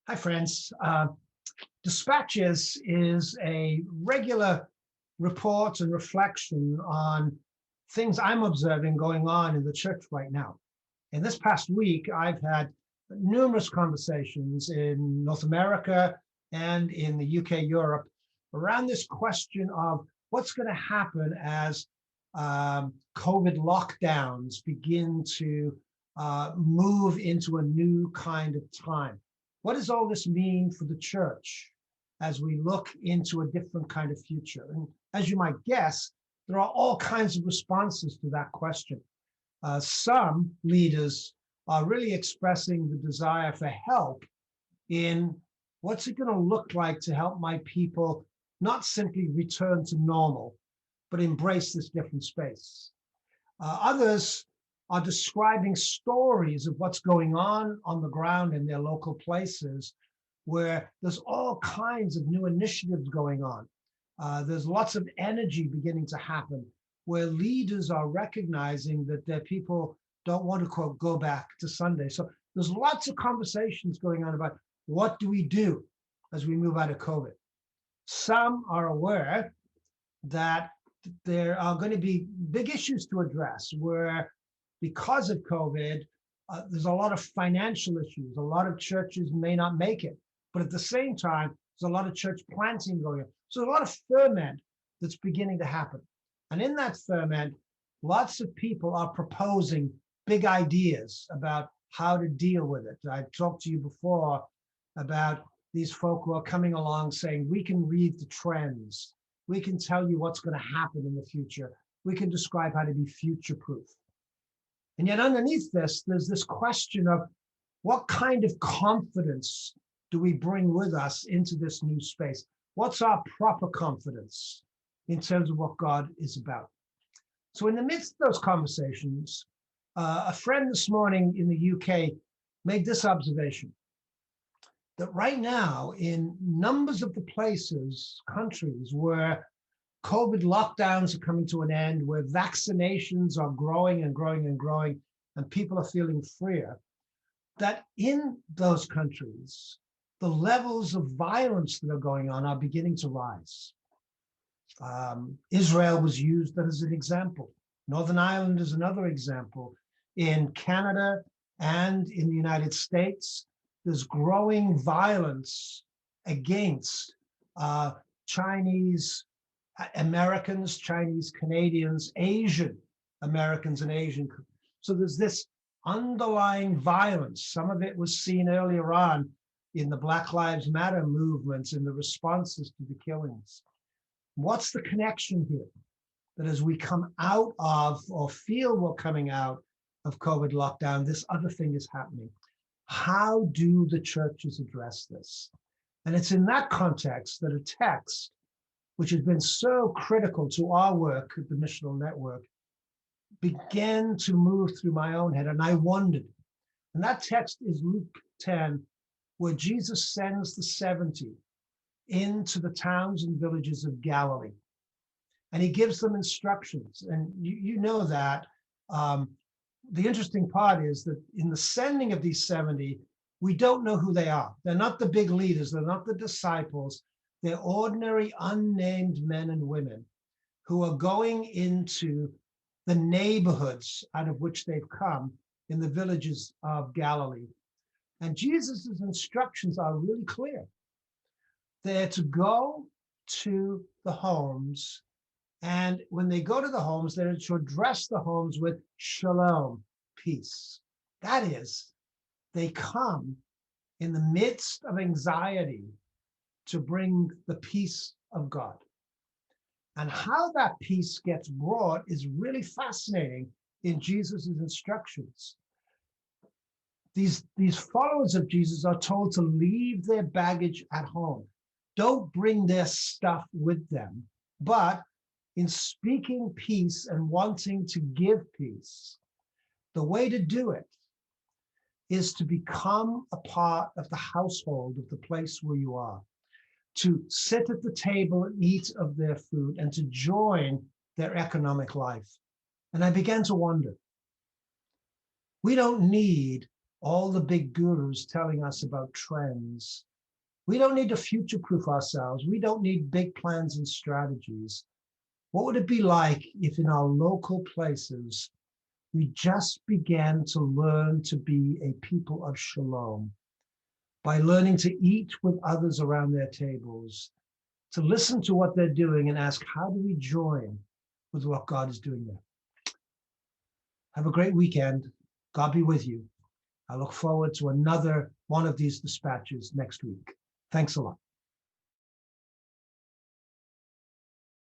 Hi, friends. Dispatches is a regular report and reflection on things I'm observing going on in the church right now. In this past week, I've had numerous conversations in North America and in the UK, Europe, around this question of what's going to happen as COVID lockdowns begin to move into a new kind of time. What does all this mean for the church as we look into a different kind of future? And as you might guess, there are all kinds of responses to that question. Some leaders are really expressing the desire for help in what's it going to look like to help my people not simply return to normal, but embrace this different space. Others are describing stories of what's going on the ground in their local places, where there's all kinds of new initiatives going on. There's lots of energy beginning to happen, where leaders are recognizing that their people don't want to, quote, go back to Sunday. So there's lots of conversations going on about what do we do as we move out of COVID. Some are aware that there are going to be big issues to address where, because of COVID, there's a lot of financial issues. A lot of churches may not make it, but at the same time, there's a lot of church planting going on. So there's a lot of ferment that's beginning to happen. And in that ferment, lots of people are proposing big ideas about how to deal with it. I've talked to you before about these folk who are coming along saying, we can read the trends. We can tell you what's going to happen in the future. We can describe how to be future-proof. And yet underneath this, there's this question of what kind of confidence do we bring with us into this new space? What's our proper confidence in terms of what God is about? So in the midst of those conversations, a friend this morning in the UK made this observation, that right now in numbers of the places, countries where COVID lockdowns are coming to an end, where vaccinations are growing and growing and growing, and people are feeling freer, that in those countries, the levels of violence that are going on are beginning to rise. Israel was used as an example. Northern Ireland is another example. In Canada and in the United States, there's growing violence against Chinese Americans, Chinese Canadians, Asian Americans and Asian. So there's this underlying violence. Some of it was seen earlier on in the Black Lives Matter movements and the responses to the killings. What's the connection here? That as we come out of or feel we're coming out of COVID lockdown, this other thing is happening. How do the churches address this? And it's in that context that a text, which has been so critical to our work at the Missional Network, began to move through my own head. And I wondered, and that text is Luke 10, where Jesus sends the 70 into the towns and villages of Galilee. And he gives them instructions. And you know that. The interesting part is that in the sending of these 70, we don't know who they are. They're not the big leaders. They're not the disciples. They're ordinary, unnamed men and women who are going into the neighborhoods out of which they've come in the villages of Galilee. And Jesus's instructions are really clear. They're to go to the homes, and when they go to the homes, they're to address the homes with shalom, peace. That is, they come in the midst of anxiety to bring the peace of God. And how that peace gets brought is really fascinating in Jesus's instructions. These followers of Jesus are told to leave their baggage at home. Don't bring their stuff with them, but in speaking peace and wanting to give peace, the way to do it is to become a part of the household of the place where you are, to sit at the table and eat of their food, and to join their economic life. And I began to wonder, we don't need all the big gurus telling us about trends. We don't need to future-proof ourselves. We don't need big plans and strategies. What would it be like if in our local places, we just began to learn to be a people of shalom by learning to eat with others around their tables, to listen to what they're doing and ask, how do we join with what God is doing there? Have a great weekend. God be with you. I look forward to another one of these dispatches next week. Thanks a lot.